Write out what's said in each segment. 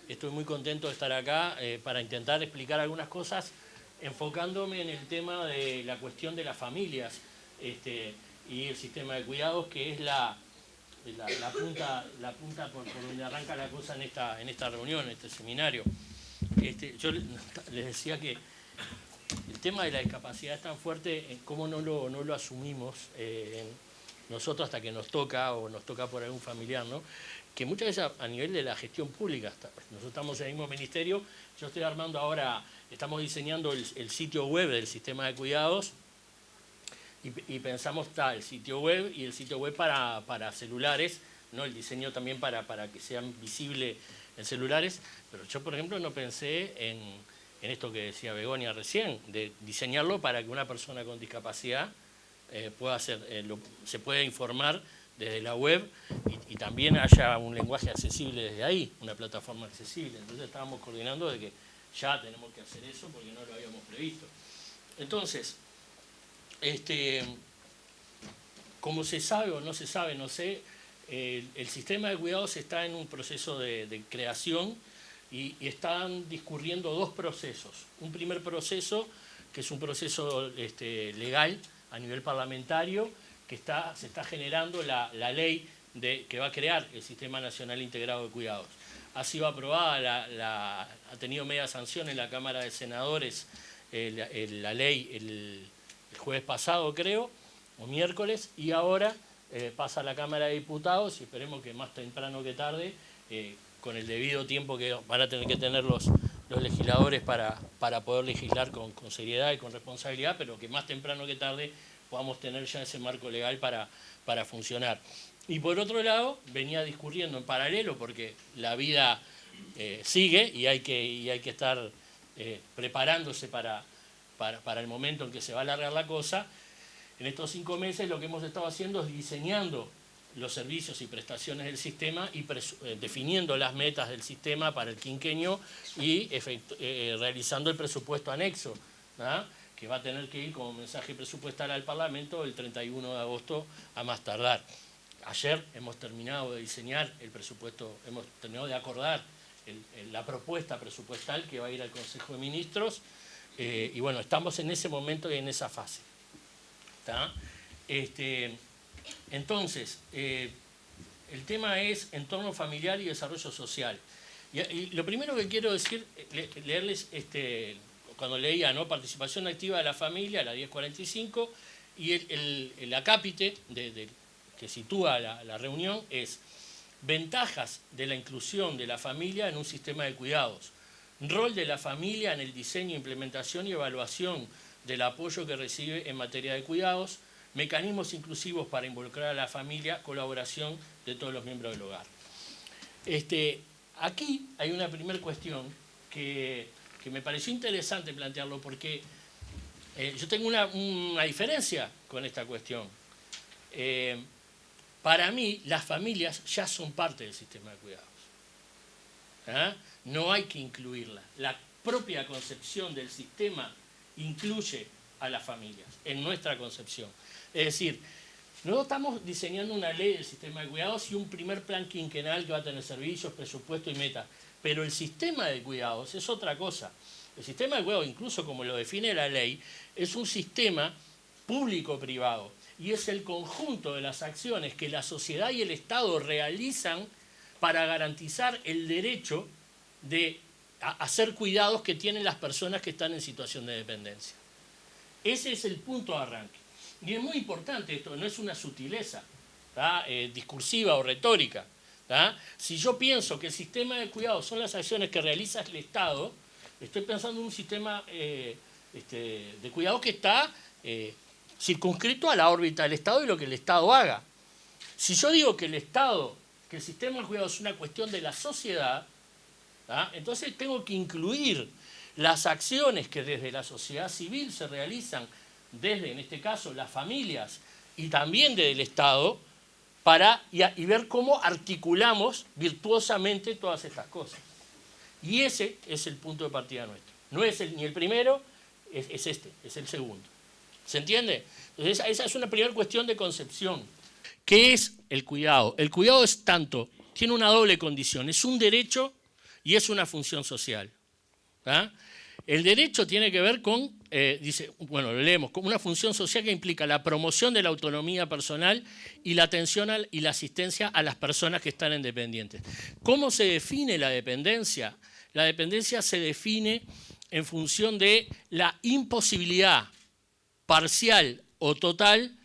Estoy muy contento de estar acá para intentar explicar algunas cosas, enfocándome en el tema de la cuestión de las familias y el sistema de cuidados, que es la punta por donde arranca la cosa en esta reunión, en este seminario. Yo les decía que el tema de la discapacidad es tan fuerte, cómo no lo asumimos nosotros hasta que nos toca o nos toca por algún familiar, ¿no? Que muchas veces a nivel de la gestión pública, nosotros estamos en el mismo ministerio, yo estoy armando ahora, estamos diseñando el sitio web del sistema de cuidados y pensamos el sitio web y el sitio web para celulares, ¿no? El diseño también para que sean visibles en celulares, pero yo por ejemplo no pensé en esto que decía Begoña recién, de diseñarlo para que una persona con discapacidad se pueda informar desde la web y también haya un lenguaje accesible desde ahí, una plataforma accesible. Entonces estábamos coordinando de que ya tenemos que hacer eso porque no lo habíamos previsto. Entonces, como se sabe o no se sabe, no sé, el sistema de cuidados está en un proceso de creación y están discurriendo dos procesos. Un primer proceso, que es un proceso legal a nivel parlamentario, que se está generando la ley que va a crear el Sistema Nacional Integrado de Cuidados. Ha sido aprobada, ha tenido media sanción en la Cámara de Senadores la ley el jueves pasado, creo, o miércoles, y ahora pasa a la Cámara de Diputados y esperemos que más temprano que tarde, con el debido tiempo que van a tener que tener los legisladores para poder legislar con seriedad y con responsabilidad, pero que más temprano que tarde podamos tener ya ese marco legal para funcionar. Y por otro lado, venía discurriendo en paralelo, porque la vida sigue y hay que estar preparándose para el momento en que se va a alargar la cosa. En estos 5 meses lo que hemos estado haciendo es diseñando los servicios y prestaciones del sistema y definiendo las metas del sistema para el quinquenio y realizando el presupuesto anexo, ¿no? Que va a tener que ir como mensaje presupuestal al Parlamento el 31 de agosto a más tardar. Ayer hemos terminado de diseñar el presupuesto, hemos terminado de acordar la propuesta presupuestal que va a ir al Consejo de Ministros y bueno, estamos en ese momento y en esa fase. ¿Está? Entonces, el tema es entorno familiar y desarrollo social. Y lo primero que quiero decir, leerles, cuando leía, ¿no? Participación activa de la familia, la 1045, y el acápite que sitúa la reunión es ventajas de la inclusión de la familia en un sistema de cuidados, rol de la familia en el diseño, implementación y evaluación del apoyo que recibe en materia de cuidados, mecanismos inclusivos para involucrar a la familia, colaboración de todos los miembros del hogar. Aquí hay una primera cuestión que me pareció interesante plantearlo porque yo tengo una diferencia con esta cuestión. Para mí, las familias ya son parte del sistema de cuidados. No hay que incluirla. La propia concepción del sistema incluye a las familias, en nuestra concepción. Es decir, nosotros estamos diseñando una ley del sistema de cuidados y un primer plan quinquenal que va a tener servicios, presupuesto y metas. Pero el sistema de cuidados es otra cosa. El sistema de cuidados, incluso como lo define la ley, es un sistema público-privado y es el conjunto de las acciones que la sociedad y el Estado realizan para garantizar el derecho de hacer cuidados que tienen las personas que están en situación de dependencia. Ese es el punto de arranque. Y es muy importante esto, no es una sutileza discursiva o retórica. Si yo pienso que el sistema de cuidados son las acciones que realiza el Estado, estoy pensando en un sistema de cuidados que está circunscrito a la órbita del Estado y lo que el Estado haga. Si yo digo que el sistema de cuidados es una cuestión de la sociedad, entonces tengo que incluir las acciones que desde la sociedad civil se realizan, desde, en este caso, las familias y también desde el Estado, y ver cómo articulamos virtuosamente todas estas cosas. Y ese es el punto de partida nuestro. No es ni el primero, es el segundo. ¿Se entiende? Entonces, esa es una primera cuestión de concepción. ¿Qué es el cuidado? El cuidado tiene una doble condición, es un derecho y es una función social. ¿Ah? El derecho tiene que ver con, dice, bueno, lo leemos, como una función social que implica la promoción de la autonomía personal y la atención y la asistencia a las personas que están en dependientes. ¿Cómo se define la dependencia? La dependencia se define en función de la imposibilidad parcial o total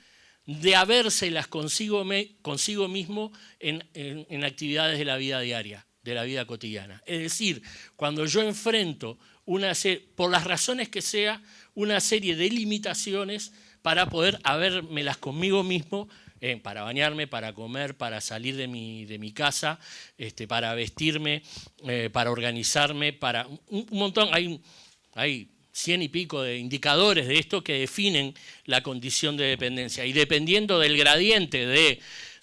de habérselas consigo mismo en actividades de la vida diaria, de la vida cotidiana. Es decir, cuando yo enfrento por las razones que sea, una serie de limitaciones para poder habérmelas conmigo mismo, para bañarme, para comer, para salir de mi casa, para vestirme, para organizarme, para un montón. Hay 100 y pico de indicadores de esto que definen la condición de dependencia. Y dependiendo del gradiente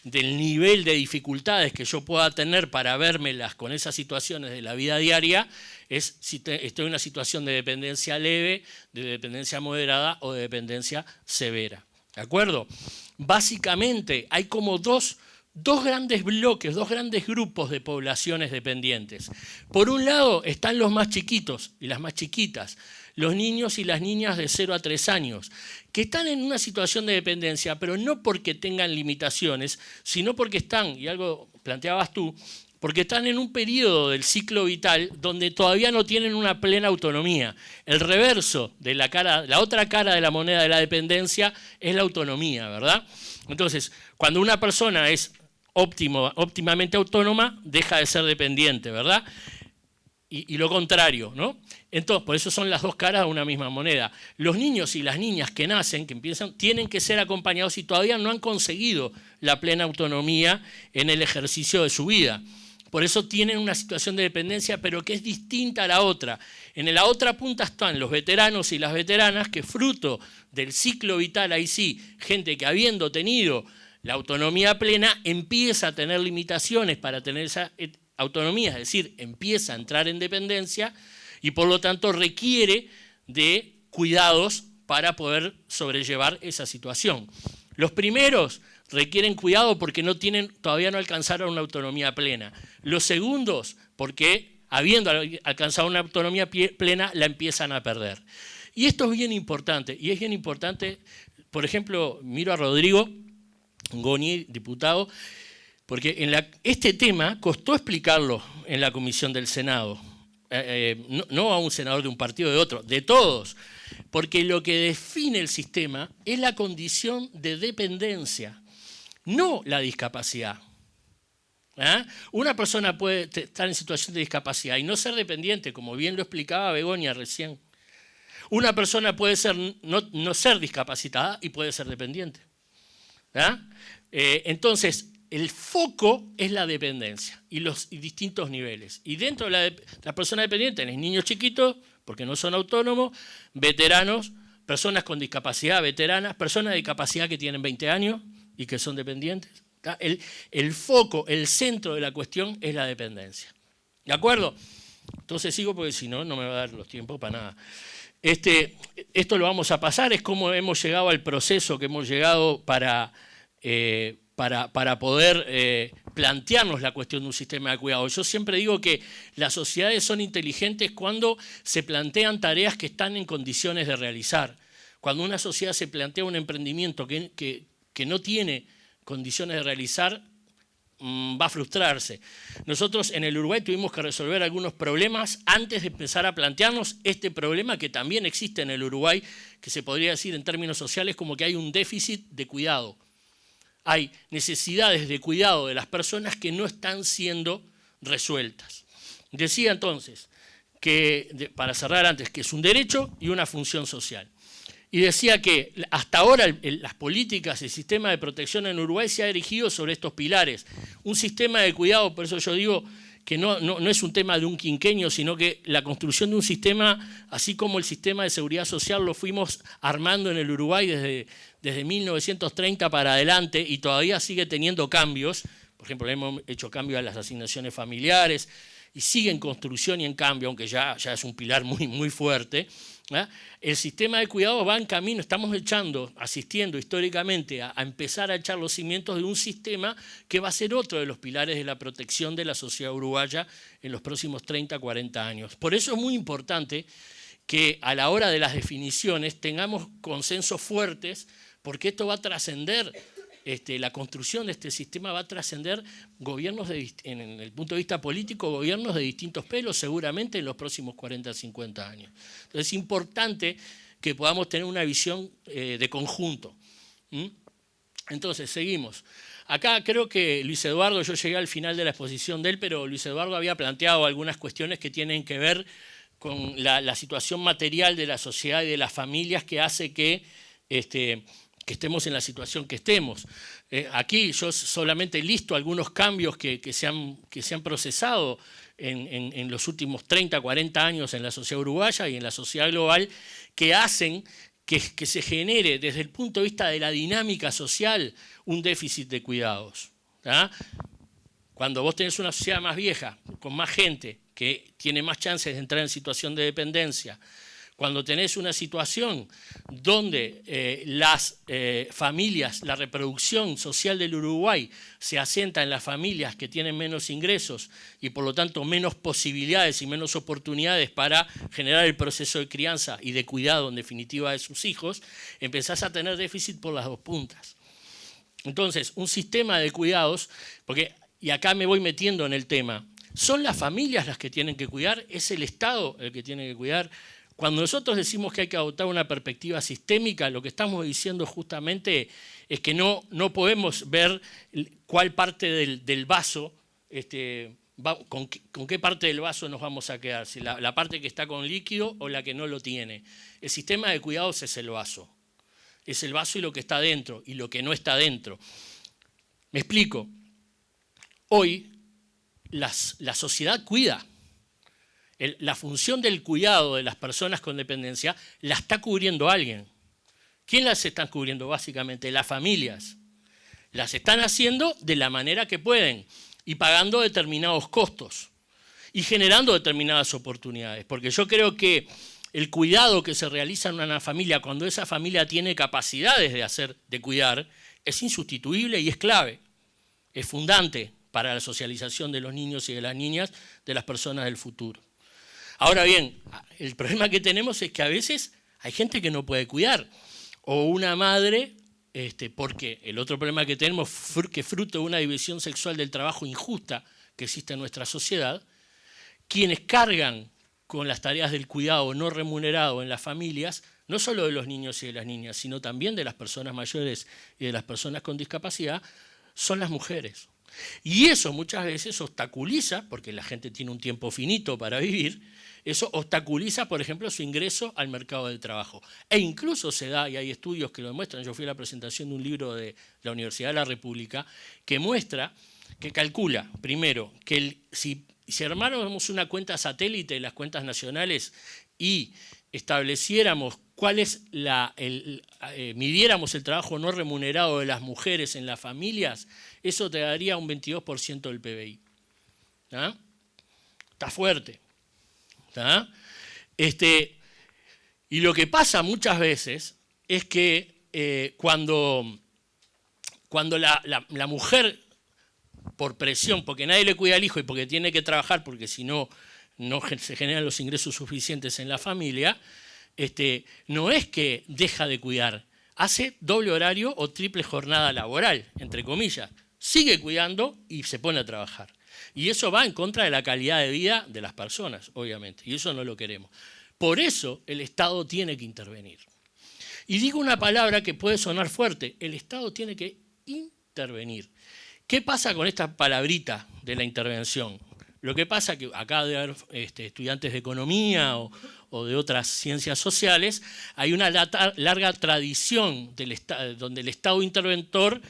del nivel de dificultades que yo pueda tener para vérmelas con esas situaciones de la vida diaria, es si estoy en una situación de dependencia leve, de dependencia moderada o de dependencia severa. ¿De acuerdo? Básicamente hay como dos grandes bloques, dos grandes grupos de poblaciones dependientes. Por un lado están los más chiquitos y las más chiquitas, los niños y las niñas de 0 a 3 años, que están en una situación de dependencia, pero no porque tengan limitaciones, sino porque están, y algo planteabas tú, porque están en un periodo del ciclo vital donde todavía no tienen una plena autonomía. El reverso de la otra cara de la moneda de la dependencia es la autonomía, ¿verdad? Entonces, cuando una persona es óptimamente autónoma, deja de ser dependiente, ¿verdad? Y lo contrario, ¿no? Entonces, por eso son las dos caras de una misma moneda. Los niños y las niñas que nacen, que empiezan, tienen que ser acompañados y todavía no han conseguido la plena autonomía en el ejercicio de su vida. Por eso tienen una situación de dependencia, pero que es distinta a la otra. En la otra punta están los veteranos y las veteranas, que fruto del ciclo vital, ahí sí, gente que habiendo tenido la autonomía plena, empieza a tener limitaciones para tener esa autonomía, es decir, empieza a entrar en dependencia y por lo tanto requiere de cuidados para poder sobrellevar esa situación. Los primeros requieren cuidado porque todavía no alcanzaron una autonomía plena. Los segundos, porque habiendo alcanzado una autonomía plena, la empiezan a perder. Y esto es bien importante, y es bien importante, por ejemplo, miro a Rodrigo Goni, diputado, porque este tema costó explicarlo en la comisión del Senado, no a un senador de un partido o de otro, de todos, porque lo que define el sistema es la condición de dependencia, no la discapacidad. ¿Ah? Una persona puede estar en situación de discapacidad y no ser dependiente, como bien lo explicaba Begoña recién. Una persona puede no ser discapacitada y puede ser dependiente. ¿Ah? Entonces, el foco es la dependencia y los distintos niveles. Y dentro de la persona dependiente, tenés niños chiquitos, porque no son autónomos, veteranos, personas con discapacidad veteranas, personas de discapacidad que tienen 20 años y que son dependientes. El foco, el centro de la cuestión es la dependencia. ¿De acuerdo? Entonces sigo porque si no, no me va a dar los tiempos para nada. Esto lo vamos a pasar, es como hemos llegado al proceso que hemos llegado para poder plantearnos la cuestión de un sistema de cuidado. Yo siempre digo que las sociedades son inteligentes cuando se plantean tareas que están en condiciones de realizar. Cuando una sociedad se plantea un emprendimiento que no tiene condiciones de realizar, va a frustrarse. Nosotros en el Uruguay tuvimos que resolver algunos problemas antes de empezar a plantearnos este problema que también existe en el Uruguay, que se podría decir en términos sociales como que hay un déficit de cuidado. Hay necesidades de cuidado de las personas que no están siendo resueltas. Decía entonces, para cerrar antes, que es un derecho y una función social. Y decía que hasta ahora las políticas, el sistema de protección en Uruguay se ha erigido sobre estos pilares. Un sistema de cuidado, por eso yo digo que no es un tema de un quinquenio, sino que la construcción de un sistema, así como el sistema de seguridad social lo fuimos armando en el Uruguay desde 1930 para adelante y todavía sigue teniendo cambios. Por ejemplo, hemos hecho cambios a las asignaciones familiares y sigue en construcción y en cambio, aunque ya es un pilar muy, muy fuerte. El sistema de cuidado va en camino, estamos asistiendo históricamente a empezar a echar los cimientos de un sistema que va a ser otro de los pilares de la protección de la sociedad uruguaya en los próximos 30, 40 años. Por eso es muy importante que a la hora de las definiciones tengamos consensos fuertes, porque esto va a trascender, la construcción de este sistema va a trascender gobiernos, en el punto de vista político, gobiernos de distintos pelos, seguramente en los próximos 40, 50 años. Entonces es importante que podamos tener una visión de conjunto. Entonces, seguimos. Acá creo que Luis Eduardo, yo llegué al final de la exposición de él, pero Luis Eduardo había planteado algunas cuestiones que tienen que ver con la situación material de la sociedad y de las familias que hace que estemos en la situación que estemos. Aquí yo solamente listo algunos cambios que se han procesado en los últimos 30, 40 años en la sociedad uruguaya y en la sociedad global, que hacen que se genere desde el punto de vista de la dinámica social un déficit de cuidados. Cuando vos tenés una sociedad más vieja, con más gente, que tiene más chances de entrar en situación de dependencia, cuando tenés una situación donde las familias, la reproducción social del Uruguay se asienta en las familias que tienen menos ingresos y por lo tanto menos posibilidades y menos oportunidades para generar el proceso de crianza y de cuidado en definitiva de sus hijos, empezás a tener déficit por las dos puntas. Entonces, un sistema de cuidados, y acá me voy metiendo en el tema, ¿son las familias las que tienen que cuidar? ¿Es el Estado el que tiene que cuidar? Cuando nosotros decimos que hay que adoptar una perspectiva sistémica, lo que estamos diciendo justamente es que no podemos ver cuál parte del vaso, con qué parte del vaso nos vamos a quedar, si la parte que está con líquido o la que no lo tiene. El sistema de cuidados es el vaso. Es el vaso y lo que está dentro y lo que no está dentro. Me explico. Hoy la sociedad cuida. La función del cuidado de las personas con dependencia la está cubriendo alguien. ¿Quién las está cubriendo? Básicamente las familias. Las están haciendo de la manera que pueden y pagando determinados costos y generando determinadas oportunidades. Porque yo creo que el cuidado que se realiza en una familia, cuando esa familia tiene capacidades de cuidar, es insustituible y es clave. Es fundante para la socialización de los niños y de las niñas, de las personas del futuro. Ahora bien, el problema que tenemos es que a veces hay gente que no puede cuidar, o una madre, porque el otro problema que tenemos, que fruto de una división sexual del trabajo injusta que existe en nuestra sociedad, quienes cargan con las tareas del cuidado no remunerado en las familias, no solo de los niños y de las niñas, sino también de las personas mayores y de las personas con discapacidad, son las mujeres. Y eso muchas veces obstaculiza, porque la gente tiene un tiempo finito para vivir, eso obstaculiza, por ejemplo, su ingreso al mercado del trabajo. E incluso se da, y hay estudios que lo demuestran, yo fui a la presentación de un libro de la Universidad de la República, que muestra, que calcula, primero, que si armáramos una cuenta satélite de las cuentas nacionales y estableciéramos cuál es midiéramos el trabajo no remunerado de las mujeres en las familias, eso te daría un 22% del PBI. Está fuerte. Y lo que pasa muchas veces es que cuando la mujer, por presión, porque nadie le cuida al hijo y porque tiene que trabajar, porque si no, no se generan los ingresos suficientes en la familia, no es que deja de cuidar, hace doble horario o triple jornada laboral, entre comillas. Sigue cuidando y se pone a trabajar. Y eso va en contra de la calidad de vida de las personas, obviamente, y eso no lo queremos. Por eso el Estado tiene que intervenir. Y digo una palabra que puede sonar fuerte, el Estado tiene que intervenir. ¿Qué pasa con esta palabrita de la intervención? Lo que pasa es que acá debe haber estudiantes de economía o de otras ciencias sociales, hay una larga tradición donde el Estado interventor,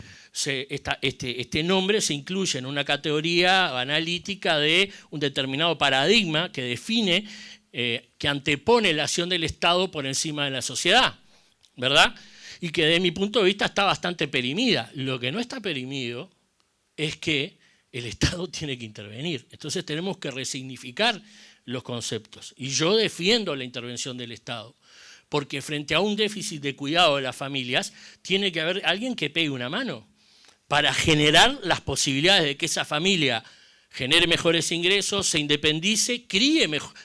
este nombre se incluye en una categoría analítica de un determinado paradigma que define, que antepone la acción del Estado por encima de la sociedad, ¿verdad? Y que de mi punto de vista está bastante perimida. Lo que no está perimido es que el Estado tiene que intervenir. Entonces tenemos que resignificar los conceptos. Y yo defiendo la intervención del Estado, porque frente a un déficit de cuidado de las familias, tiene que haber alguien que pegue una mano para generar las posibilidades de que esa familia genere mejores ingresos, se independice,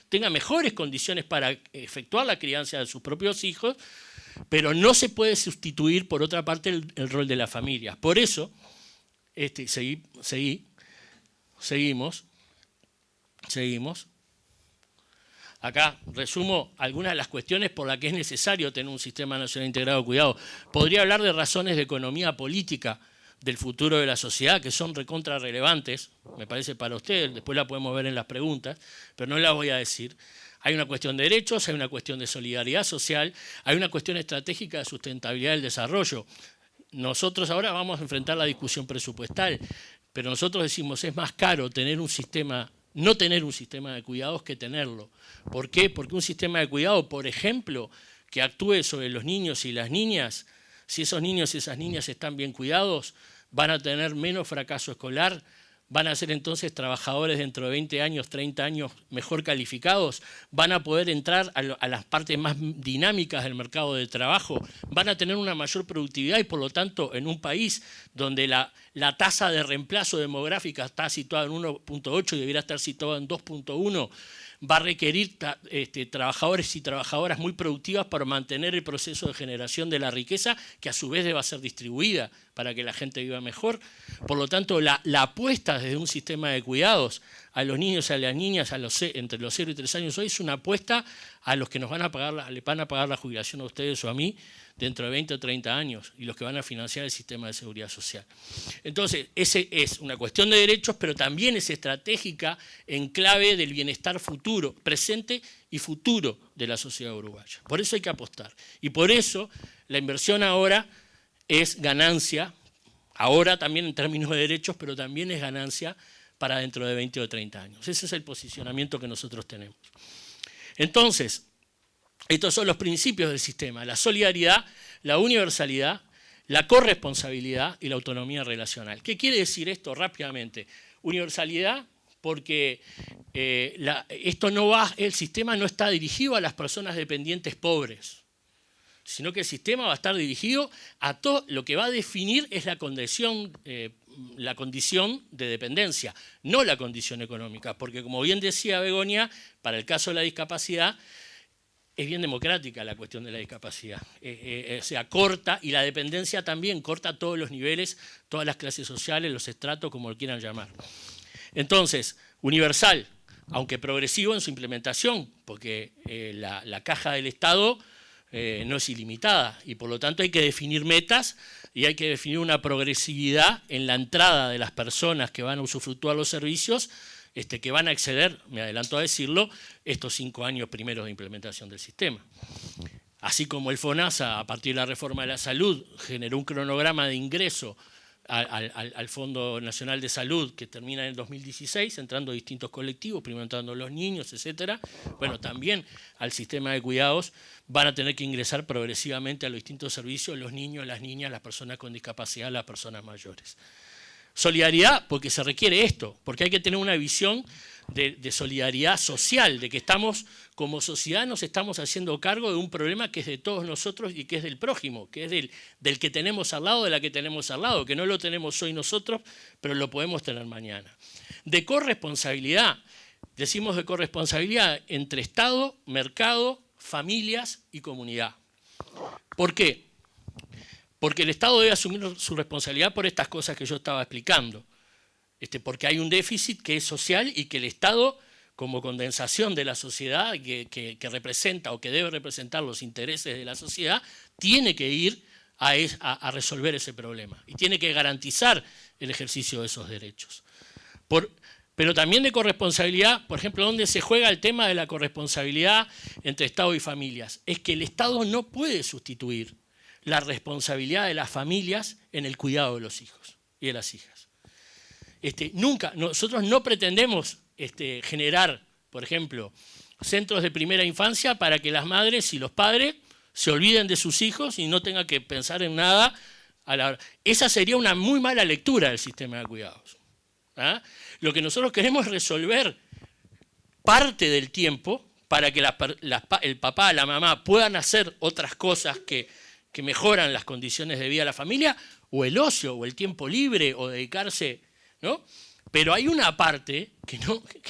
tenga mejores condiciones para efectuar la crianza de sus propios hijos, pero no se puede sustituir, por otra parte, el rol de la familia. Por eso, seguimos. Acá resumo algunas de las cuestiones por las que es necesario tener un sistema nacional integrado de cuidado. Podría hablar de razones de economía política del futuro de la sociedad, que son recontra relevantes, me parece para ustedes, después la podemos ver en las preguntas, pero no las voy a decir. Hay una cuestión de derechos, hay una cuestión de solidaridad social, hay una cuestión estratégica de sustentabilidad del desarrollo. Nosotros ahora vamos a enfrentar la discusión presupuestal, pero nosotros decimos es más caro tener un sistema, no tener un sistema de cuidados que tenerlo. ¿Por qué? Porque un sistema de cuidado, por ejemplo, que actúe sobre los niños y las niñas, si esos niños y esas niñas están bien cuidados, van a tener menos fracaso escolar, van a ser entonces trabajadores dentro de 20 años, 30 años mejor calificados, van a poder entrar a las partes más dinámicas del mercado de trabajo, van a tener una mayor productividad y por lo tanto en un país donde la tasa de reemplazo demográfica está situada en 1.8 y debería estar situada en 2.1, va a requerir trabajadores y trabajadoras muy productivas para mantener el proceso de generación de la riqueza, que a su vez deba ser distribuida para que la gente viva mejor. Por lo tanto, la apuesta desde un sistema de cuidados a los niños y a las niñas entre los 0 y 3 años hoy es una apuesta a los que le van a pagar la jubilación a ustedes o a mí dentro de 20 o 30 años y los que van a financiar el sistema de seguridad social. Entonces, ese es una cuestión de derechos, pero también es estratégica en clave del bienestar futuro, presente y futuro de la sociedad uruguaya. Por eso hay que apostar. Y por eso la inversión ahora es ganancia, ahora también en términos de derechos, pero también es ganancia para dentro de 20 o 30 años. Ese es el posicionamiento que nosotros tenemos. Entonces, estos son los principios del sistema: la solidaridad, la universalidad, la corresponsabilidad y la autonomía relacional. ¿Qué quiere decir esto rápidamente? Universalidad, porque el sistema no está dirigido a las personas dependientes pobres, sino que el sistema va a estar dirigido a todo. Lo que va a definir es la condición de dependencia, no la condición económica, porque como bien decía Begoña, para el caso de la discapacidad, es bien democrática la cuestión de la discapacidad. O sea, corta, y la dependencia también corta todos los niveles, todas las clases sociales, los estratos, como lo quieran llamar. Entonces, universal, aunque progresivo en su implementación, porque la caja del Estado no es ilimitada y por lo tanto hay que definir metas y hay que definir una progresividad en la entrada de las personas que van a usufructuar los servicios, que van a exceder, me adelanto a decirlo, estos 5 años primeros de implementación del sistema. Así como el FONASA, a partir de la reforma de la salud, generó un cronograma de ingreso al Fondo Nacional de Salud que termina en el 2016, entrando distintos colectivos, primero entrando los niños, etcétera. Bueno, también al sistema de cuidados van a tener que ingresar progresivamente a los distintos servicios los niños, las niñas, las personas con discapacidad, las personas mayores. Solidaridad, porque se requiere esto, porque hay que tener una visión de solidaridad social, de que estamos, como sociedad, nos estamos haciendo cargo de un problema que es de todos nosotros y que es del prójimo, que es del que tenemos al lado, de la que tenemos al lado, que no lo tenemos hoy nosotros, pero lo podemos tener mañana. De corresponsabilidad, decimos de corresponsabilidad entre Estado, mercado, familias y comunidad. ¿Por qué? Porque el Estado debe asumir su responsabilidad por estas cosas que yo estaba explicando. Porque hay un déficit que es social y que el Estado, como condensación de la sociedad que representa o que debe representar los intereses de la sociedad, tiene que ir a resolver ese problema y tiene que garantizar el ejercicio de esos derechos. Pero también de corresponsabilidad, por ejemplo, ¿dónde se juega el tema de la corresponsabilidad entre Estado y familias? Es que el Estado no puede sustituir la responsabilidad de las familias en el cuidado de los hijos y de las hijas. Nosotros no pretendemos generar, por ejemplo, centros de primera infancia para que las madres y los padres se olviden de sus hijos y no tengan que pensar en nada. Esa sería una muy mala lectura del sistema de cuidados. Lo que nosotros queremos es resolver parte del tiempo para que el papá, la mamá puedan hacer otras cosas que mejoran las condiciones de vida de la familia, o el ocio, o el tiempo libre, o dedicarse, ¿no? Pero hay una parte que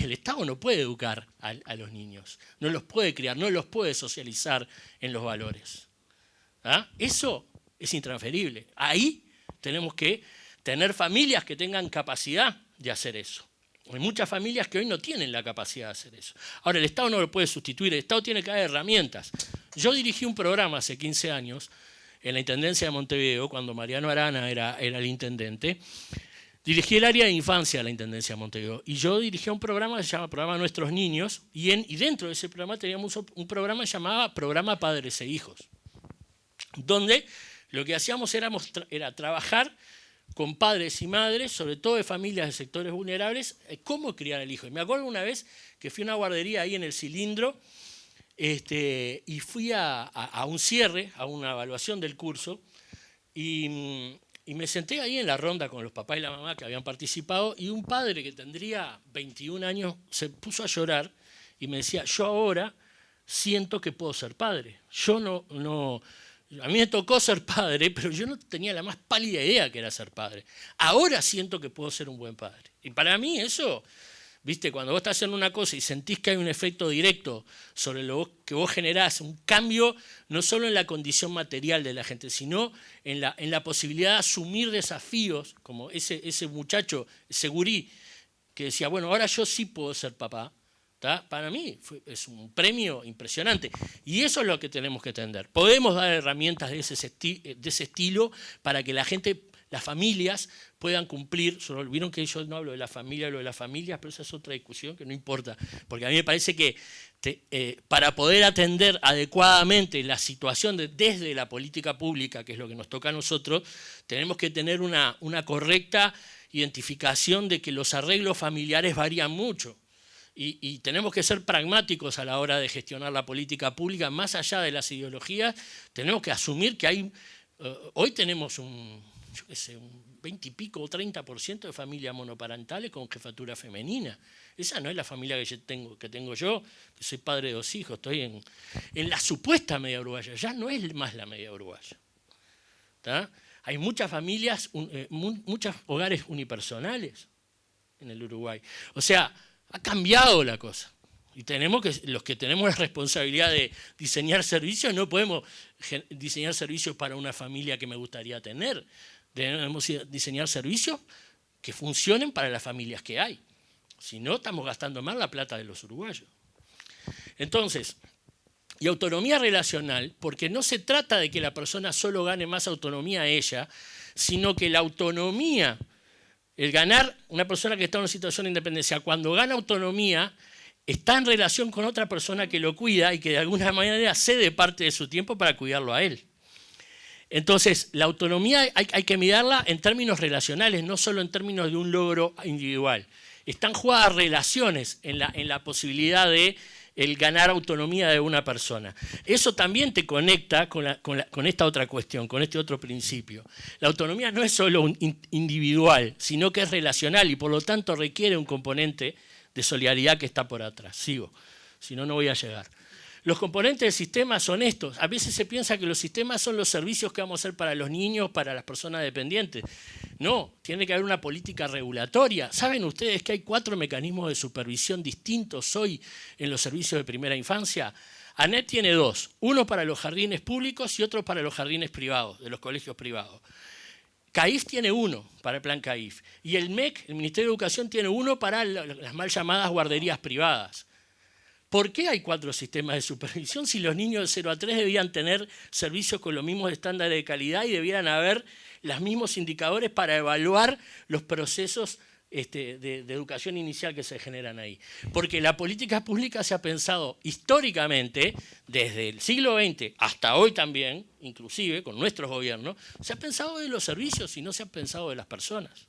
el Estado no puede educar a los niños, no los puede criar, no los puede socializar en los valores. ¿Ah? Eso es intransferible. Ahí tenemos que tener familias que tengan capacidad de hacer eso. Hay muchas familias que hoy no tienen la capacidad de hacer eso. Ahora, el Estado no lo puede sustituir, el Estado tiene que dar herramientas. Yo dirigí un programa hace 15 años en la Intendencia de Montevideo, cuando Mariano Arana era el intendente. Dirigí el área de infancia de la Intendencia de Montevideo y yo dirigía un programa que se llama Programa Nuestros Niños y dentro de ese programa teníamos un programa que se llamaba Programa Padres e Hijos, donde lo que hacíamos era trabajar con padres y madres, sobre todo de familias de sectores vulnerables, cómo criar al hijo. Y me acuerdo una vez que fui a una guardería ahí en el Cilindro y fui a un cierre, a una evaluación del curso y me senté ahí en la ronda con los papás y la mamá que habían participado y un padre que tendría 21 años se puso a llorar y me decía, yo ahora siento que puedo ser padre. A mí me tocó ser padre, pero yo no tenía la más pálida idea que era ser padre. Ahora siento que puedo ser un buen padre. Y para mí eso, viste, cuando vos estás haciendo una cosa y sentís que hay un efecto directo sobre lo que vos generás, un cambio no solo en la condición material de la gente, sino en la posibilidad de asumir desafíos, como ese muchacho, ese gurí, que decía, bueno, ahora yo sí puedo ser papá. Para mí es un premio impresionante y eso es lo que tenemos que entender. Podemos dar herramientas de ese estilo para que la gente, las familias puedan cumplir. Vieron que yo no hablo de la familia, hablo de las familias, pero esa es otra discusión que no importa, porque a mí me parece que para poder atender adecuadamente la situación desde la política pública, que es lo que nos toca a nosotros, tenemos que tener una correcta identificación de que los arreglos familiares varían mucho. Y tenemos que ser pragmáticos a la hora de gestionar la política pública, más allá de las ideologías. Tenemos que asumir que hoy tenemos un 20 y pico o 30% de familias monoparentales con jefatura femenina. Esa no es la familia que tengo yo, que soy padre de 2 hijos, estoy en la supuesta media uruguaya, ya no es más la media uruguaya. ¿Tá? Hay muchas familias, muchos hogares unipersonales en el Uruguay. O sea, ha cambiado la cosa y los que tenemos la responsabilidad de diseñar servicios no podemos diseñar servicios para una familia que me gustaría tener. Debemos diseñar servicios que funcionen para las familias que hay. Si no, estamos gastando más la plata de los uruguayos. Entonces, y autonomía relacional, porque no se trata de que la persona solo gane más autonomía a ella, sino que la autonomía, el ganar, una persona que está en una situación de independencia, cuando gana autonomía, está en relación con otra persona que lo cuida y que de alguna manera cede parte de su tiempo para cuidarlo a él. Entonces, la autonomía hay que mirarla en términos relacionales, no solo en términos de un logro individual. Están jugadas relaciones en la posibilidad de el ganar autonomía de una persona. Eso también te conecta con esta otra cuestión, con este otro principio. La autonomía no es solo individual, sino que es relacional y por lo tanto requiere un componente de solidaridad que está por atrás. Sigo, si no, no voy a llegar. Los componentes del sistema son estos. A veces se piensa que los sistemas son los servicios que vamos a hacer para los niños, para las personas dependientes. No, tiene que haber una política regulatoria. ¿Saben ustedes que hay 4 mecanismos de supervisión distintos hoy en los servicios de primera infancia? ANET tiene 2, uno para los jardines públicos y otro para los jardines privados, de los colegios privados. CAIF tiene 1 para el plan CAIF. Y el MEC, el Ministerio de Educación, tiene 1 para las mal llamadas guarderías privadas. ¿Por qué hay 4 sistemas de supervisión si los niños de 0 a 3 debían tener servicios con los mismos estándares de calidad y debieran haber los mismos indicadores para evaluar los procesos de educación inicial que se generan ahí? Porque la política pública se ha pensado históricamente, desde el siglo XX hasta hoy también, inclusive con nuestros gobiernos, se ha pensado de los servicios y no se ha pensado de las personas.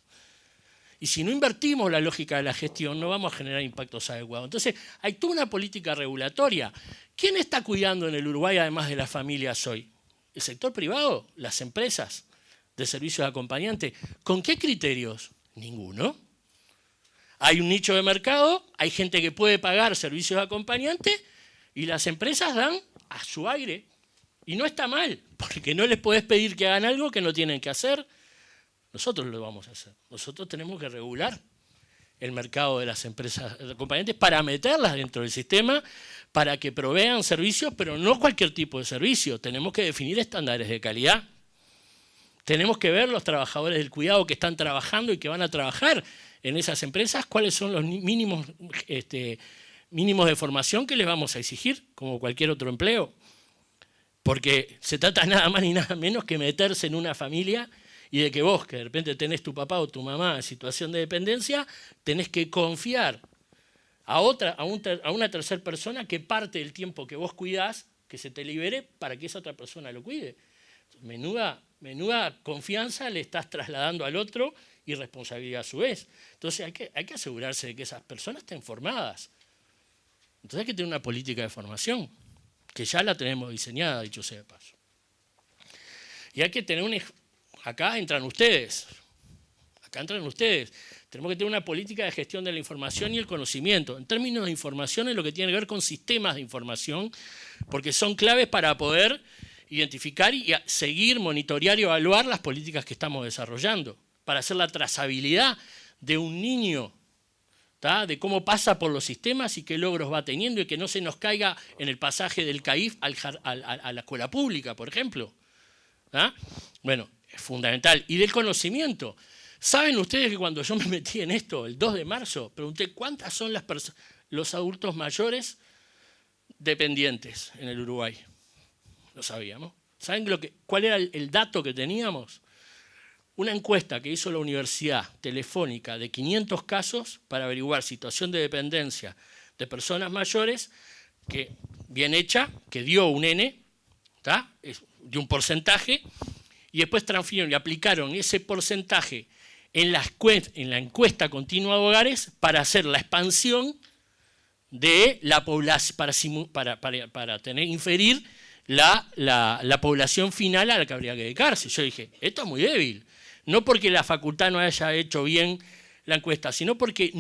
Y si no invertimos la lógica de la gestión, no vamos a generar impactos adecuados. Entonces, hay toda una política regulatoria. ¿Quién está cuidando en el Uruguay, además de las familias hoy? ¿El sector privado? ¿Las empresas de servicios de acompañante? ¿Con qué criterios? Ninguno. Hay un nicho de mercado, hay gente que puede pagar servicios de acompañante y las empresas dan a su aire. Y no está mal, porque no les podés pedir que hagan algo que no tienen que hacer. Nosotros lo vamos a hacer. Nosotros tenemos que regular el mercado de las empresas de acompañantes para meterlas dentro del sistema, para que provean servicios, pero no cualquier tipo de servicio. Tenemos que definir estándares de calidad. Tenemos que ver los trabajadores del cuidado que están trabajando y que van a trabajar en esas empresas, cuáles son los mínimos de formación que les vamos a exigir, como cualquier otro empleo. Porque se trata nada más ni nada menos que meterse en una familia y de que vos, que de repente tenés tu papá o tu mamá en situación de dependencia, tenés que confiar a una tercera persona que parte del tiempo que vos cuidás, que se te libere para que esa otra persona lo cuide. Menuda confianza le estás trasladando al otro y responsabilidad a su vez. Entonces hay que asegurarse de que esas personas estén formadas. Entonces hay que tener una política de formación, que ya la tenemos diseñada, dicho sea de paso. Y hay que tener acá entran ustedes. Tenemos que tener una política de gestión de la información y el conocimiento. En términos de información es lo que tiene que ver con sistemas de información, porque son claves para poder identificar y seguir, monitorear y evaluar las políticas que estamos desarrollando, para hacer la trazabilidad de un niño, ¿tá? De cómo pasa por los sistemas y qué logros va teniendo y que no se nos caiga en el pasaje del CAIF a la escuela pública, por ejemplo. ¿Tá? Bueno, es fundamental. Y del conocimiento. ¿Saben ustedes que cuando yo me metí en esto, el 2 de marzo, pregunté cuántas son los adultos mayores dependientes en el Uruguay? Lo sabíamos. ¿Saben cuál era el dato que teníamos? Una encuesta que hizo la Universidad Telefónica de 500 casos para averiguar situación de dependencia de personas mayores, que bien hecha, que dio un N, ¿tá? De un porcentaje, y después transfirieron y aplicaron ese porcentaje en la encuesta continua de hogares para hacer la expansión de la población, para inferir la población final a la que habría que dedicarse. Yo dije, esto es muy débil. No porque la facultad no haya hecho bien la encuesta, sino porque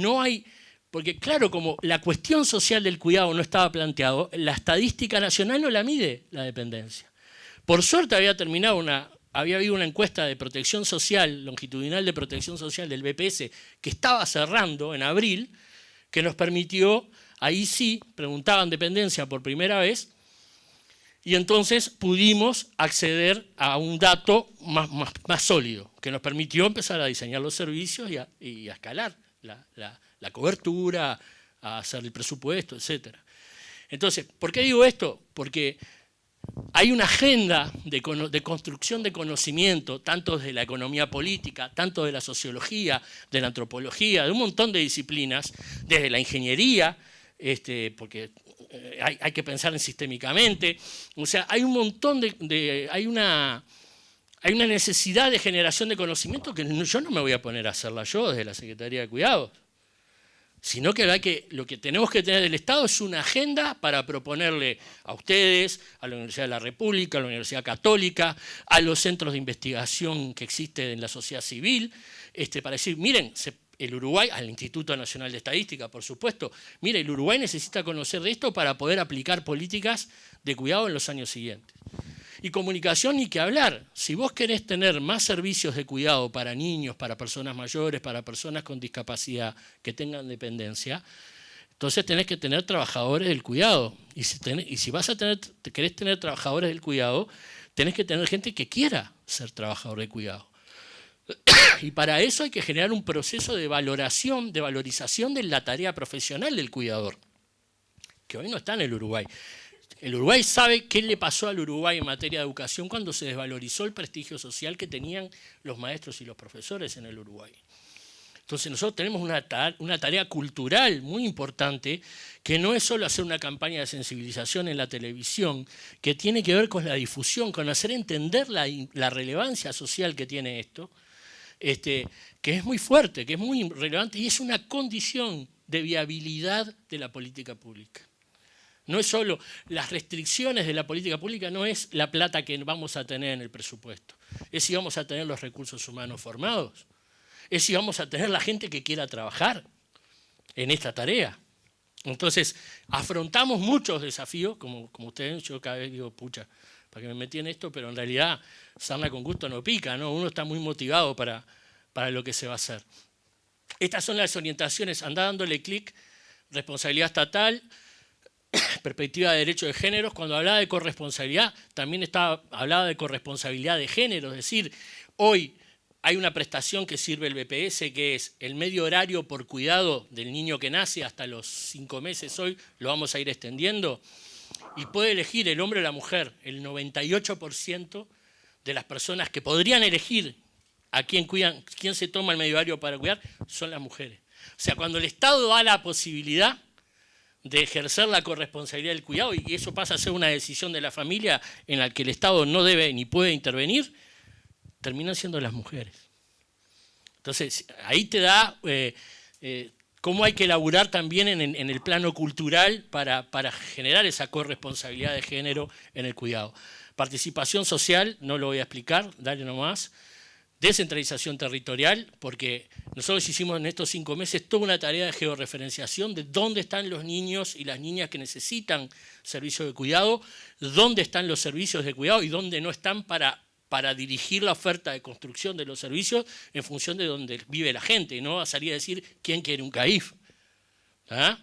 porque claro, como la cuestión social del cuidado no estaba planteado, la estadística nacional no la mide la dependencia. Por suerte había habido una encuesta de protección social, longitudinal de protección social del BPS, que estaba cerrando en abril, que nos permitió, ahí sí, preguntaban dependencia por primera vez, y entonces pudimos acceder a un dato más sólido, que nos permitió empezar a diseñar los servicios y a escalar la cobertura, a hacer el presupuesto, etc. Entonces, ¿por qué digo esto? Porque hay una agenda de construcción de conocimiento, tanto de la economía política, tanto de la sociología, de la antropología, de un montón de disciplinas, desde la ingeniería, porque hay que pensar en sistémicamente. O sea, hay un montón hay una necesidad de generación de conocimiento que yo no me voy a poner a hacerla yo desde la Secretaría de Cuidados, sino que lo que tenemos que tener del Estado es una agenda para proponerle a ustedes, a la Universidad de la República, a la Universidad Católica, a los centros de investigación que existen en la sociedad civil, para decir, miren, el Uruguay, al Instituto Nacional de Estadística, por supuesto, mire, el Uruguay necesita conocer de esto para poder aplicar políticas de cuidado en los años siguientes. Y comunicación ni que hablar. Si vos querés tener más servicios de cuidado para niños, para personas mayores, para personas con discapacidad que tengan dependencia, entonces tenés que tener trabajadores del cuidado. Y si querés tener trabajadores del cuidado, tenés que tener gente que quiera ser trabajador de cuidado. Y para eso hay que generar un proceso de valorización de la tarea profesional del cuidador, que hoy no está en el Uruguay. El Uruguay sabe qué le pasó al Uruguay en materia de educación cuando se desvalorizó el prestigio social que tenían los maestros y los profesores en el Uruguay. Entonces nosotros tenemos una tarea cultural muy importante, que no es solo hacer una campaña de sensibilización en la televisión, que tiene que ver con la difusión, con hacer entender la relevancia social que tiene esto, que es muy fuerte, que es muy relevante y es una condición de viabilidad de la política pública. No es solo las restricciones de la política pública, no es la plata que vamos a tener en el presupuesto, es si vamos a tener los recursos humanos formados, es si vamos a tener la gente que quiera trabajar. en esta tarea. Entonces, afrontamos muchos desafíos, como ustedes, yo cada vez digo, pucha, para que me metí en esto, pero en realidad sarna con gusto no pica, ¿no? Uno está muy motivado para lo que se va a hacer. Estas son las orientaciones, anda dándole clic, responsabilidad estatal, perspectiva de derecho de géneros. Cuando hablaba de corresponsabilidad, también hablaba de corresponsabilidad de género, es decir, hoy hay una prestación que sirve el BPS, que es el medio horario por cuidado del niño que nace hasta los 5 meses, hoy lo vamos a ir extendiendo, y puede elegir el hombre o la mujer. El 98% de las personas que podrían elegir a quién cuidan, quién se toma el medio horario para cuidar, son las mujeres. O sea, cuando el Estado da la posibilidad de ejercer la corresponsabilidad del cuidado, y eso pasa a ser una decisión de la familia en la que el Estado no debe ni puede intervenir, terminan siendo las mujeres. Entonces, ahí te da cómo hay que elaborar también en el plano cultural para generar esa corresponsabilidad de género en el cuidado. Participación social, no lo voy a explicar, dale nomás. Descentralización territorial, porque nosotros hicimos en estos 5 meses toda una tarea de georreferenciación de dónde están los niños y las niñas que necesitan servicios de cuidado, dónde están los servicios de cuidado y dónde no están para dirigir la oferta de construcción de los servicios en función de donde vive la gente, no va a salir a decir quién quiere un CAIF. ¿Ah?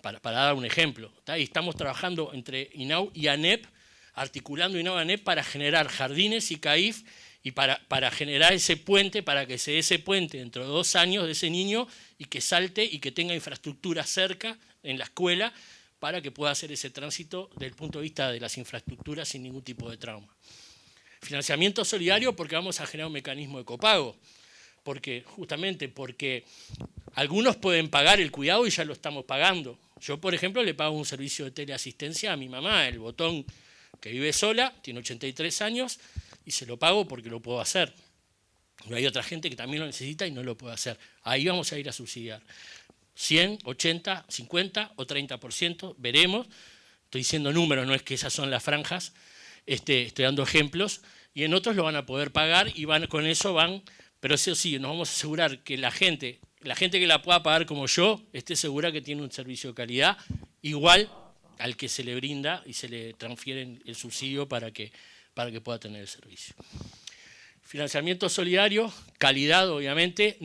Para dar un ejemplo. Y estamos trabajando entre INAU y ANEP, articulando INAU y ANEP para generar jardines y CAIF y para generar ese puente, para que se dé ese puente dentro de 2 años de ese niño y que salte y que tenga infraestructura cerca en la escuela para que pueda hacer ese tránsito desde el punto de vista de las infraestructuras sin ningún tipo de trauma. Financiamiento solidario, porque vamos a generar un mecanismo de copago, justamente porque algunos pueden pagar el cuidado y ya lo estamos pagando. Yo, por ejemplo, le pago un servicio de teleasistencia a mi mamá, el botón, que vive sola, tiene 83 años, y se lo pago porque lo puedo hacer. Pero hay otra gente que también lo necesita y no lo puede hacer. Ahí vamos a ir a subsidiar. 100, 80, 50 o 30%, veremos. Estoy diciendo números, no es que esas son las franjas. Estoy dando ejemplos, y en otros lo van a poder pagar y con eso van, pero eso sí, nos vamos a asegurar que la gente que la pueda pagar como yo, esté segura que tiene un servicio de calidad igual al que se le brinda y se le transfiere el subsidio para que pueda tener el servicio. Financiamiento solidario, calidad obviamente,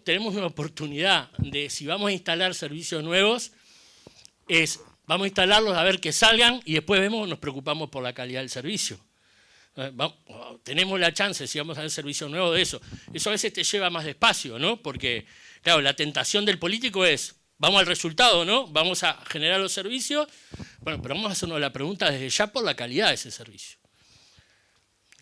tenemos una oportunidad de, si vamos a instalar servicios nuevos, vamos a instalarlos a ver que salgan y después nos preocupamos por la calidad del servicio. Tenemos la chance, si vamos a hacer servicio nuevo, de eso. Eso a veces te lleva más despacio, ¿no? Porque, claro, la tentación del político es, vamos al resultado, ¿no? Vamos a generar los servicios, bueno, pero vamos a hacernos la pregunta desde ya por la calidad de ese servicio.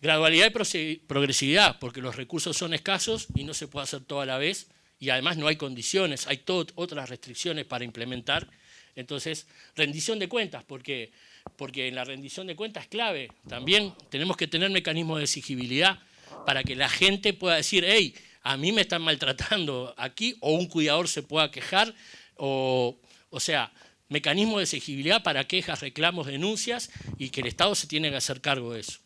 Gradualidad y progresividad, porque los recursos son escasos y no se puede hacer todo a la vez, y además no hay condiciones, hay otras restricciones para implementar. Entonces, rendición de cuentas, porque en la rendición de cuentas es clave. También tenemos que tener mecanismos de exigibilidad para que la gente pueda decir, hey, a mí me están maltratando aquí, o un cuidador se pueda quejar, o sea, mecanismos de exigibilidad para quejas, reclamos, denuncias, y que el Estado se tiene que hacer cargo de eso.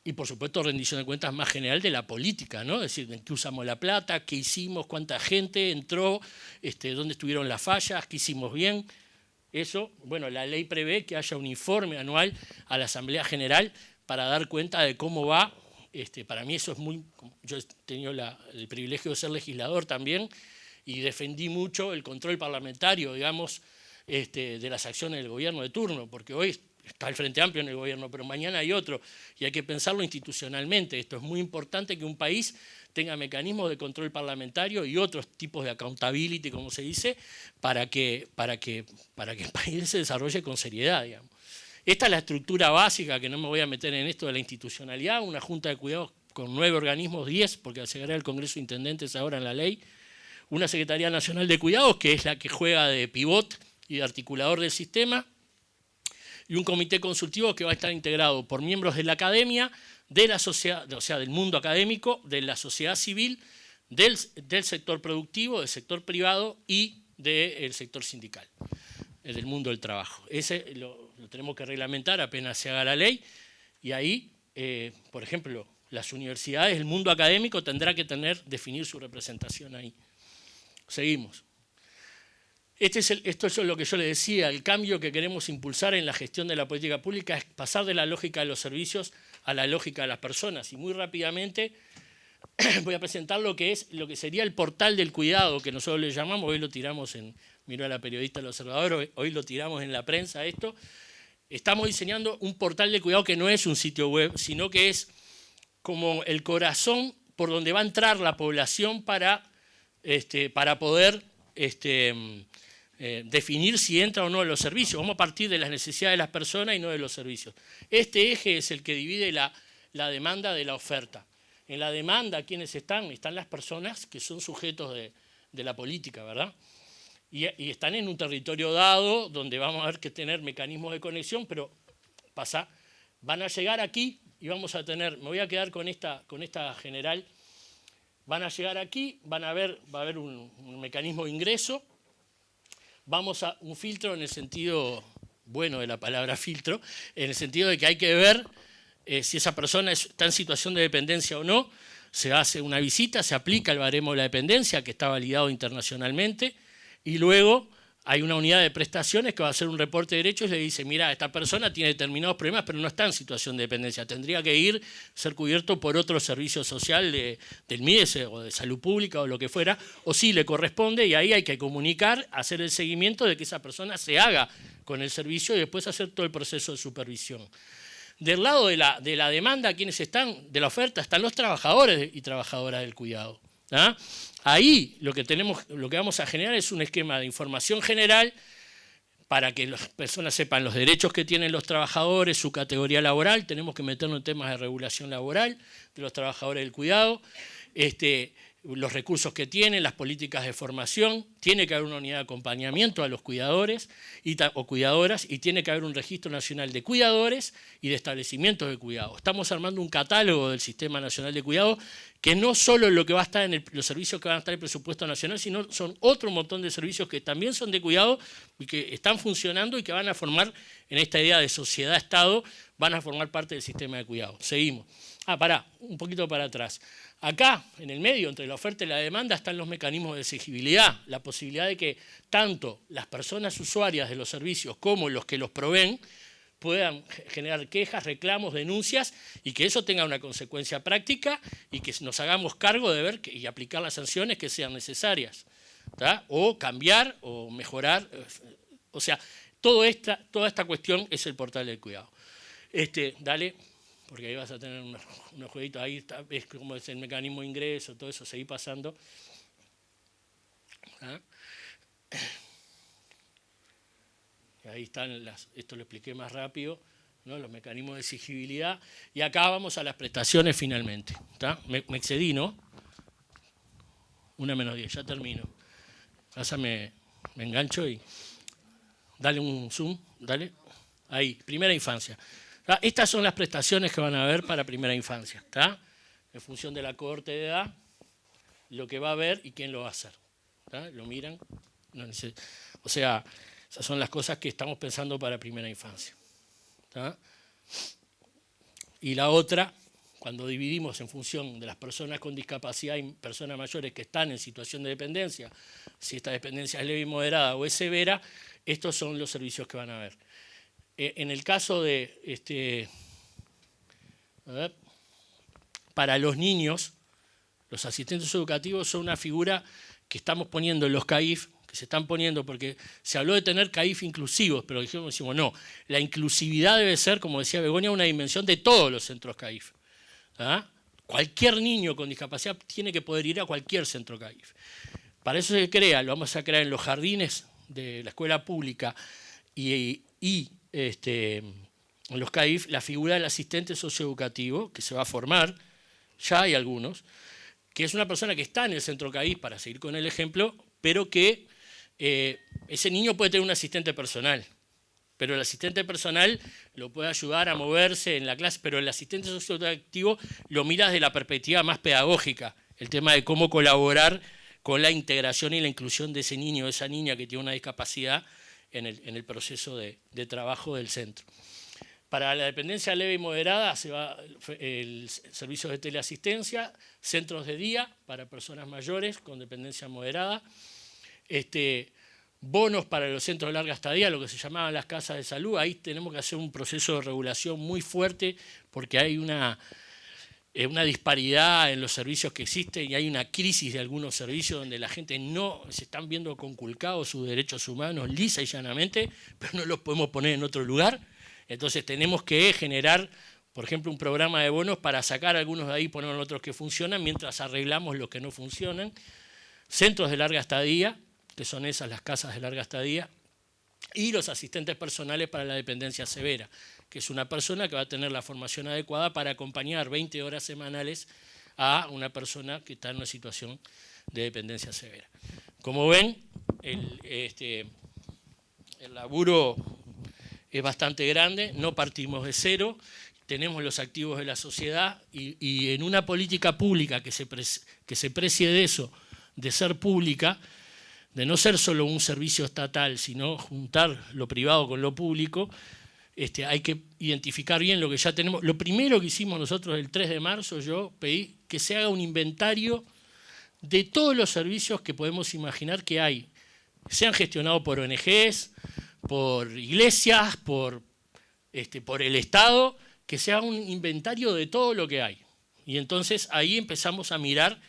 Y por supuesto rendición de cuentas más general de la política, ¿no? Es decir, en qué usamos la plata, qué hicimos, cuánta gente entró, dónde estuvieron las fallas, qué hicimos bien. Eso, bueno, la ley prevé que haya un informe anual a la Asamblea General para dar cuenta de cómo va. Para mí eso es muy... Yo he tenido el privilegio de ser legislador también y defendí mucho el control parlamentario, digamos, de las acciones del gobierno de turno, porque hoy está el Frente Amplio en el gobierno, pero mañana hay otro, y hay que pensarlo institucionalmente. Esto es muy importante, que un país tenga mecanismos de control parlamentario y otros tipos de accountability, como se dice, para que el país se desarrolle con seriedad, digamos. Esta es la estructura básica, que no me voy a meter en esto de la institucionalidad, una junta de cuidados con 9 organismos, 10, porque se agrega el Congreso de Intendentes ahora en la ley, una Secretaría Nacional de Cuidados, que es la que juega de pivot y de articulador del sistema, y un comité consultivo que va a estar integrado por miembros de la academia, de la sociedad, o sea, del mundo académico, de la sociedad civil, del sector productivo, del sector privado y del sector sindical, del mundo del trabajo. Ese lo tenemos que reglamentar apenas se haga la ley, y ahí, por ejemplo, las universidades, el mundo académico tendrá que definir su representación ahí. Seguimos. Esto es lo que yo le decía, el cambio que queremos impulsar en la gestión de la política pública es pasar de la lógica de los servicios a la lógica de las personas. Y muy rápidamente voy a presentar lo que sería el portal del cuidado, que nosotros le llamamos, hoy lo tiramos miró a la periodista del Observador, hoy lo tiramos en la prensa esto. Estamos diseñando un portal de cuidado que no es un sitio web, sino que es como el corazón por donde va a entrar la población para poder definir si entra o no en los servicios. Vamos a partir de las necesidades de las personas y no de los servicios. Este eje es el que divide la demanda de la oferta. En la demanda, ¿quiénes están? Están las personas que son sujetos de la política, ¿verdad? Y están en un territorio dado donde vamos a ver que tener mecanismos de conexión, pero van a llegar aquí y vamos a tener, me voy a quedar con esta general, van a llegar aquí, va a haber un mecanismo de ingreso, vamos a un filtro en el sentido bueno de la palabra filtro, en el sentido de que hay que ver si esa persona está en situación de dependencia o no, se hace una visita, se aplica el baremo de la dependencia que está validado internacionalmente y luego hay una unidad de prestaciones que va a hacer un reporte de derechos y le dice, mira, esta persona tiene determinados problemas pero no está en situación de dependencia, tendría que ser cubierto por otro servicio social del MIDES o de salud pública o lo que fuera, o sí le corresponde y ahí hay que comunicar, hacer el seguimiento de que esa persona se haga con el servicio y después hacer todo el proceso de supervisión. Del lado de la demanda, ¿quiénes están? De la oferta, están los trabajadores y trabajadoras del cuidado. ¿Ah? Ahí lo que vamos a generar es un esquema de información general para que las personas sepan los derechos que tienen los trabajadores, su categoría laboral, tenemos que meternos en temas de regulación laboral de los trabajadores del cuidado, los recursos que tienen, las políticas de formación, tiene que haber una unidad de acompañamiento a los cuidadores o cuidadoras y tiene que haber un registro nacional de cuidadores y de establecimientos de cuidado. Estamos armando un catálogo del Sistema Nacional de Cuidado que no solo es lo que va a estar en los servicios que van a estar en el presupuesto nacional, sino son otro montón de servicios que también son de cuidado y que están funcionando y que van a formar, en esta idea de sociedad-estado, van a formar parte del sistema de cuidado. Seguimos. Un poquito para atrás. Acá, en el medio, entre la oferta y la demanda, están los mecanismos de exigibilidad, la posibilidad de que tanto las personas usuarias de los servicios como los que los proveen puedan generar quejas, reclamos, denuncias y que eso tenga una consecuencia práctica y que nos hagamos cargo de ver y aplicar las sanciones que sean necesarias, ¿tá? O cambiar o mejorar. O sea, toda esta cuestión es el portal del cuidado. Dale. Porque ahí vas a tener unos jueguitos, ahí ves cómo es el mecanismo de ingreso, todo eso, seguí pasando. ¿Ah? Ahí están, esto lo expliqué más rápido, ¿no? Los mecanismos de exigibilidad. Y acá vamos a las prestaciones finalmente. ¿Tá? Me excedí, ¿no? 1:10, ya termino. Me engancho y dale un zoom, dale. Ahí, primera infancia. Estas son las prestaciones que van a haber para primera infancia, ¿está? En función de la cohorte de edad, lo que va a haber y quién lo va a hacer. ¿Está? Lo miran. O sea, esas son las cosas que estamos pensando para primera infancia. ¿Está? Y la otra, cuando dividimos en función de las personas con discapacidad y personas mayores que están en situación de dependencia, si esta dependencia es leve y moderada o es severa, estos son los servicios que van a haber. En el caso de, para los niños, los asistentes educativos son una figura que estamos poniendo en los CAIF, que se están poniendo porque se habló de tener CAIF inclusivos, pero decimos no, la inclusividad debe ser, como decía Begoña, una dimensión de todos los centros CAIF. ¿Ah? Cualquier niño con discapacidad tiene que poder ir a cualquier centro CAIF. Para eso se crea, lo vamos a crear en los jardines de la escuela pública y en los CAIF, la figura del asistente socioeducativo, que se va a formar, ya hay algunos, que es una persona que está en el centro CAIF, para seguir con el ejemplo, pero que ese niño puede tener un asistente personal, pero el asistente personal lo puede ayudar a moverse en la clase, pero el asistente socioeducativo lo mira desde la perspectiva más pedagógica, el tema de cómo colaborar con la integración y la inclusión de ese niño o esa niña que tiene una discapacidad en el proceso de trabajo del centro. Para la dependencia leve y moderada se va el servicio de teleasistencia, centros de día para personas mayores con dependencia moderada, bonos para los centros de larga estadía, lo que se llamaban las casas de salud. Ahí tenemos que hacer un proceso de regulación muy fuerte porque hay una disparidad en los servicios que existen y hay una crisis de algunos servicios donde la gente no se están viendo conculcados sus derechos humanos lisa y llanamente, pero no los podemos poner en otro lugar. Entonces tenemos que generar, por ejemplo, un programa de bonos para sacar algunos de ahí y poner otros que funcionan mientras arreglamos los que no funcionan. Centros de larga estadía, que son esas las casas de larga estadía, y los asistentes personales para la dependencia severa, que es una persona que va a tener la formación adecuada para acompañar 20 horas semanales a una persona que está en una situación de dependencia severa. Como ven, el laburo es bastante grande, no partimos de cero, tenemos los activos de la sociedad y en una política pública que se precie de eso, de ser pública, de no ser solo un servicio estatal, sino juntar lo privado con lo público, hay que identificar bien lo que ya tenemos. Lo primero que hicimos nosotros el 3 de marzo, yo pedí que se haga un inventario de todos los servicios que podemos imaginar que hay, sean gestionados por ONGs, por iglesias, por el Estado, que se haga un inventario de todo lo que hay. Y entonces ahí empezamos a mirar,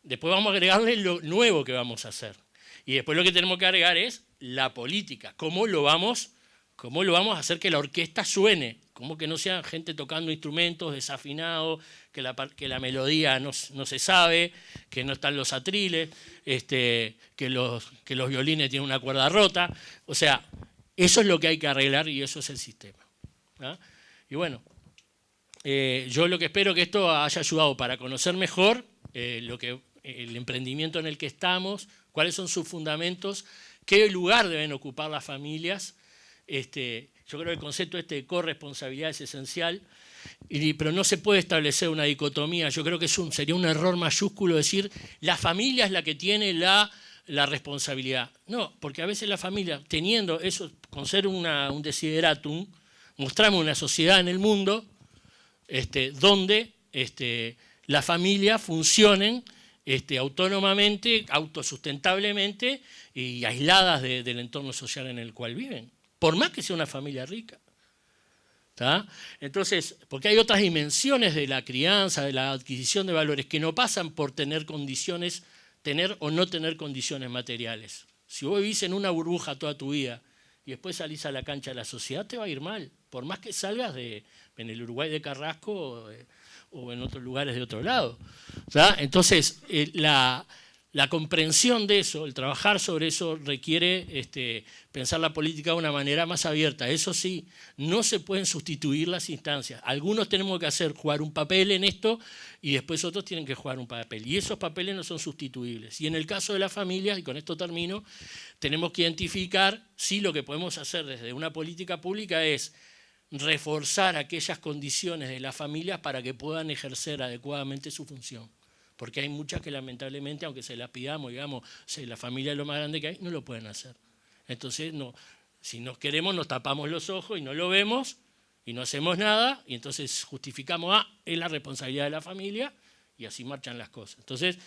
después vamos a agregarle lo nuevo que vamos a hacer. Y después lo que tenemos que agregar es la política, cómo lo vamos a hacer que la orquesta suene, cómo que no sea gente tocando instrumentos desafinados, que la melodía no se sabe, que no están los atriles, que los violines tienen una cuerda rota. O sea, eso es lo que hay que arreglar y eso es el sistema, ¿ah? Y bueno, yo lo que espero que esto haya ayudado para conocer mejor el emprendimiento en el que estamos, cuáles son sus fundamentos, qué lugar deben ocupar las familias. Yo creo que el concepto de corresponsabilidad es esencial, pero no se puede establecer una dicotomía. Yo creo que sería un error mayúsculo decir la familia es la que tiene la responsabilidad. No, porque a veces la familia, teniendo eso, con ser un desideratum, mostramos una sociedad en el mundo donde las familias funcionen autónomamente, autosustentablemente y aisladas del entorno social en el cual viven, por más que sea una familia rica. ¿Tá? Entonces, porque hay otras dimensiones de la crianza, de la adquisición de valores, que no pasan por tener o no tener condiciones materiales. Si vos vivís en una burbuja toda tu vida y después salís a la cancha de la sociedad, te va a ir mal, por más que salgas en el Uruguay de Carrasco o en otros lugares de otro lado. ¿Tá? Entonces, la comprensión de eso, el trabajar sobre eso requiere pensar la política de una manera más abierta. Eso sí, no se pueden sustituir las instancias. Algunos tenemos que jugar un papel en esto y después otros tienen que jugar un papel. Y esos papeles no son sustituibles. Y en el caso de las familias, y con esto termino, tenemos que identificar si lo que podemos hacer desde una política pública es reforzar aquellas condiciones de las familias para que puedan ejercer adecuadamente su función. Porque hay muchas que lamentablemente, aunque se las pidamos, digamos, si la familia es lo más grande que hay, no lo pueden hacer. Entonces, si nos queremos, nos tapamos los ojos y no lo vemos y no hacemos nada, y entonces justificamos, es la responsabilidad de la familia, y así marchan las cosas. Entonces,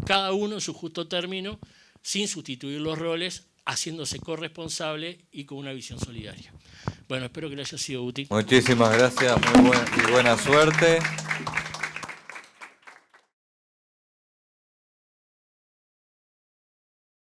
cada uno en su justo término, sin sustituir los roles, haciéndose corresponsable y con una visión solidaria. Bueno, espero que le haya sido útil. Muchísimas gracias, muy buena suerte.